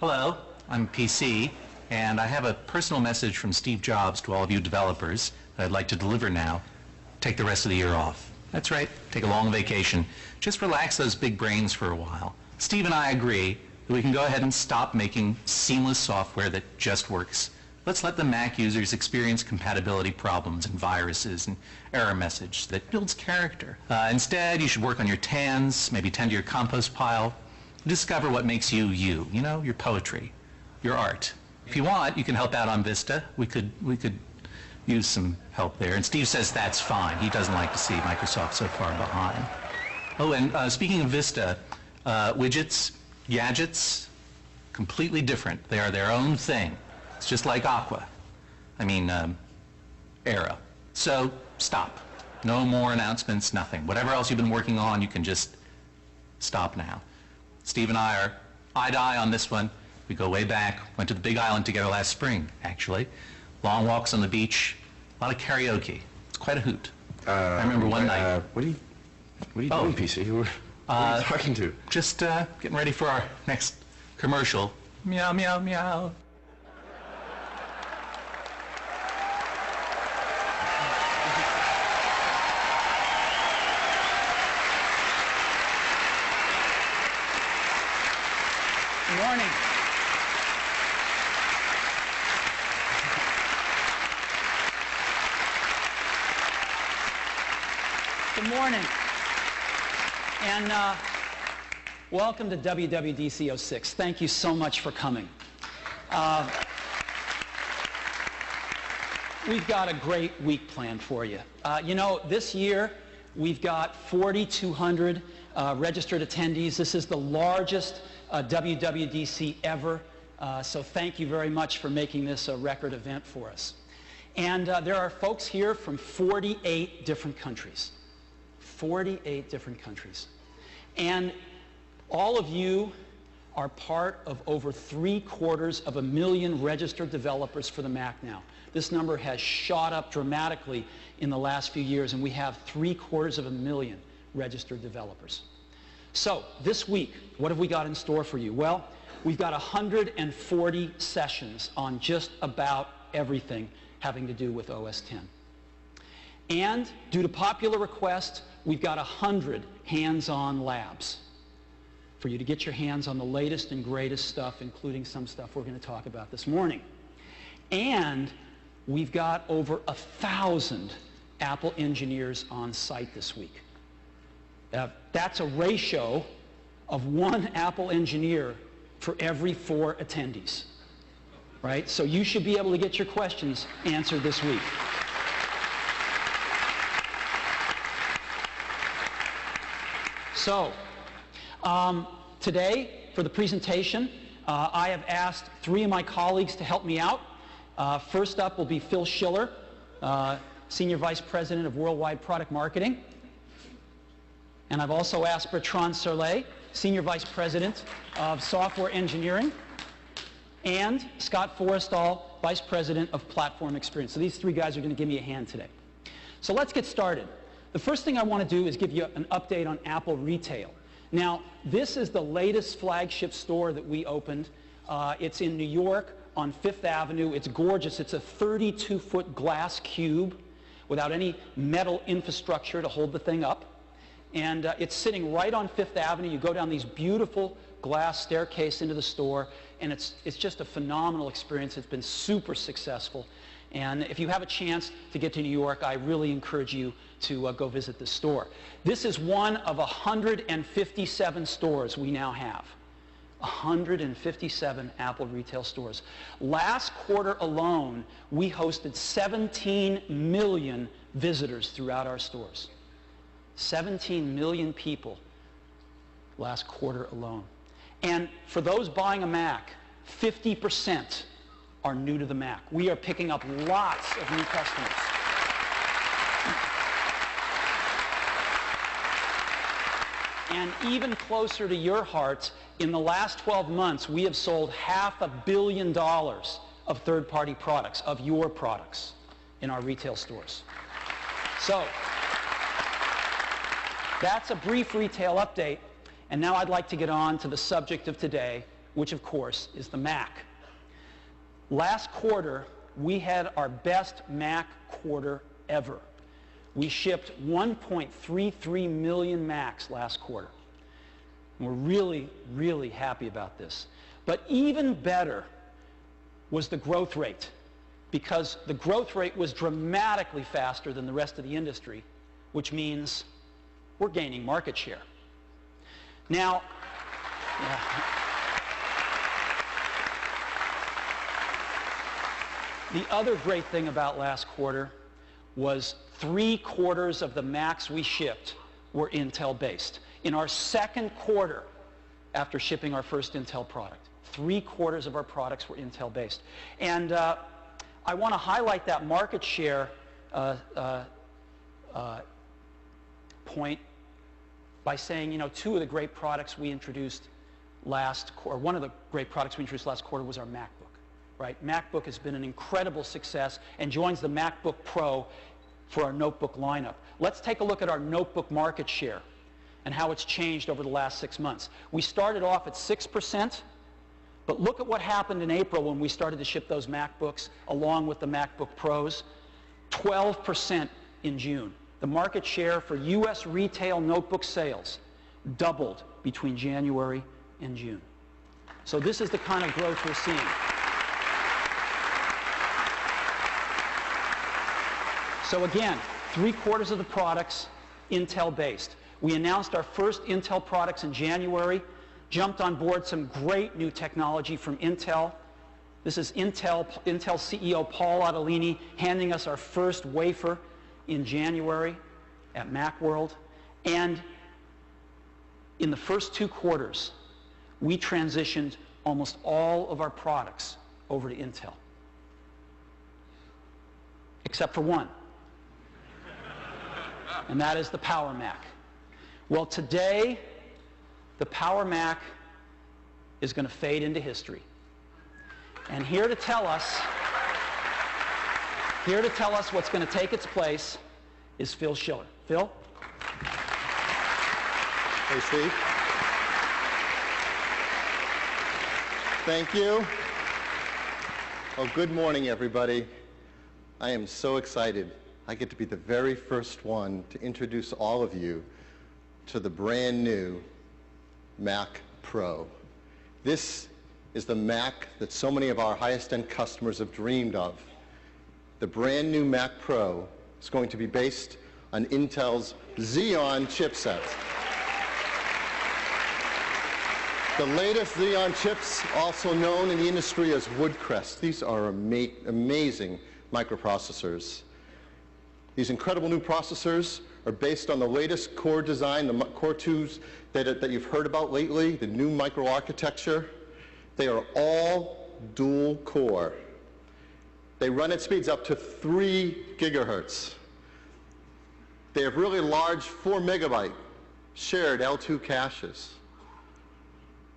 Hello, I'm PC, and I have a personal message from Steve Jobs to all of you developers that I'd like to deliver now. Take the rest of the year off. That's right, take a long vacation. Just relax those big brains for a while. Steve and I agree that we can go ahead and stop making seamless software that just works. Let's let the Mac users experience compatibility problems and viruses and error message that builds character. Instead, you should work on your TANs, maybe tend to your compost pile. Discover what makes you you, your poetry, your art. If you want, you can help out on Vista. We could use some help there. And Steve says that's fine. He doesn't like to see Microsoft so far behind. Oh, and speaking of Vista, widgets, gadgets, completely different. They are their own thing. It's just like Aqua. Era. So, stop. No more announcements, nothing. Whatever else you've been working on, you can just stop now. Steve and I are eye to eye on this one. We go way back. Went to the Big Island together last spring, actually. Long walks on the beach, a lot of karaoke. It's quite a hoot. I remember one night. What are you doing, PC? Who are you talking to? Just getting ready for our next commercial. Meow, meow, meow. Good morning. Good morning. And welcome to WWDC 06. Thank you so much for coming. We've got a great week planned for you. This year we've got 4,200 registered attendees. This is the largest WWDC ever, so thank you very much for making this a record event for us. And there are folks here from 48 different countries. 48 different countries. And all of you are part of over 750,000 registered developers for the Mac now. This number has shot up dramatically in the last few years, and we have 750,000 registered developers. So, this week, what have we got in store for you? Well, we've got 140 sessions on just about everything having to do with OS X. And, due to popular request, we've got 100 hands-on labs for you to get your hands on the latest and greatest stuff, including some stuff we're going to talk about this morning. And we've got over 1,000 Apple engineers on site this week. That's a ratio of 1 Apple engineer for every 4 attendees, right? So you should be able to get your questions answered this week. So, today, for the presentation, I have asked 3 of my colleagues to help me out. First up will be Phil Schiller, Senior Vice President of Worldwide Product Marketing. And I've also asked Bertrand Serlet, Senior Vice President of Software Engineering, and Scott Forrestal, Vice President of Platform Experience. So these 3 guys are going to give me a hand today. So let's get started. The first thing I want to do is give you an update on Apple Retail. Now, this is the latest flagship store that we opened. It's in New York on 5th Avenue. It's gorgeous. It's a 32-foot glass cube without any metal infrastructure to hold the thing up. And it's sitting right on 5th Avenue. You go down these beautiful glass staircase into the store, and it's just a phenomenal experience. It's been super successful. And if you have a chance to get to New York, I really encourage you to go visit this store. This is one of 157 stores we now have. 157 Apple retail stores. Last quarter alone, we hosted 17 million visitors throughout our stores. 17 million people last quarter alone. And for those buying a Mac, 50% are new to the Mac. We are picking up lots of new customers. And even closer to your hearts, in the last 12 months, we have sold $500 million of third-party products, of your products, in our retail stores. So, that's a brief retail update, and now I'd like to get on to the subject of today, which of course is the Mac. Last quarter, we had our best Mac quarter ever. We shipped 1.33 million Macs last quarter. And we're really, really happy about this. But even better was the growth rate, because the growth rate was dramatically faster than the rest of the industry, which means we're gaining market share. Now, the other great thing about last quarter was 3/4 of the Macs we shipped were Intel-based. In our second quarter after shipping our first Intel product, 3/4 of our products were Intel-based. And I want to highlight that market share point by saying, you know, two of the great products we introduced last quarter, one of the great products we introduced last quarter was our MacBook, right? MacBook has been an incredible success and joins the MacBook Pro for our notebook lineup. Let's take a look at our notebook market share and how it's changed over the last 6 months. We started off at 6%, but look at what happened in April when we started to ship those MacBooks along with the MacBook Pros. 12% in June. The market share for U.S. retail notebook sales doubled between January and June. So this is the kind of growth we're seeing. So again, 3/4 of the products Intel-based. We announced our first Intel products in January, jumped on board some great new technology from Intel. This is Intel CEO Paul Otellini handing us our first wafer in January at Macworld. And in the first 2 quarters, we transitioned almost all of our products over to Intel, except for one, and that is the Power Mac. Well, today, the Power Mac is going to fade into history. And here to tell us what's going to take its place is Phil Schiller. Phil? Hey, Steve. Thank you. Well, good morning, everybody. I am so excited. I get to be the very first one to introduce all of you to the brand new Mac Pro. This is the Mac that so many of our highest-end customers have dreamed of. The brand new Mac Pro is going to be based on Intel's Xeon chipset. The latest Xeon chips, also known in the industry as Woodcrest. These are amazing microprocessors. These incredible new processors are based on the latest Core design, the Core 2s that you've heard about lately, the new microarchitecture. They are all dual core. They run at speeds up to 3 gigahertz. They have really large 4 megabyte shared L2 caches.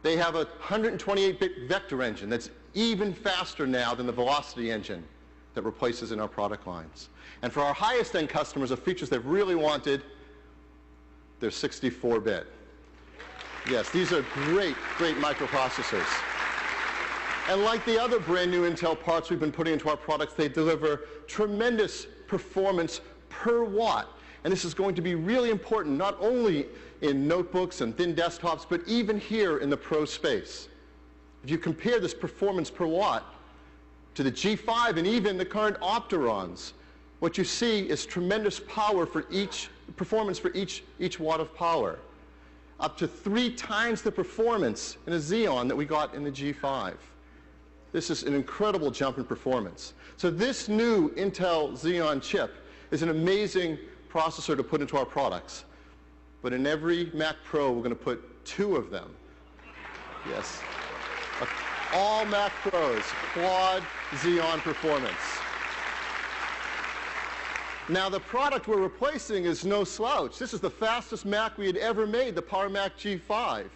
They have a 128-bit vector engine that's even faster now than the Velocity engine that replaces in our product lines. And for our highest end customers, the features they've really wanted, they're 64-bit. Yes, these are great, great microprocessors. And like the other brand new Intel parts we've been putting into our products, they deliver tremendous performance per watt. And this is going to be really important, not only in notebooks and thin desktops, but even here in the Pro space. If you compare this performance per watt to the G5 and even the current Opterons, what you see is tremendous power for performance for each watt of power. Up to 3 times the performance in a Xeon that we got in the G5. This is an incredible jump in performance. So this new Intel Xeon chip is an amazing processor to put into our products. But in every Mac Pro, we're going to put 2 of them. Yes. All Mac Pros, quad Xeon performance. Now, the product we're replacing is no slouch. This is the fastest Mac we had ever made, the Power Mac G5.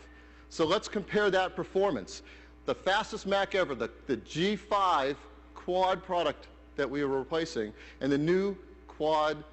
So let's compare that performance. The fastest Mac ever, the G5 quad product that we were replacing, and the new quad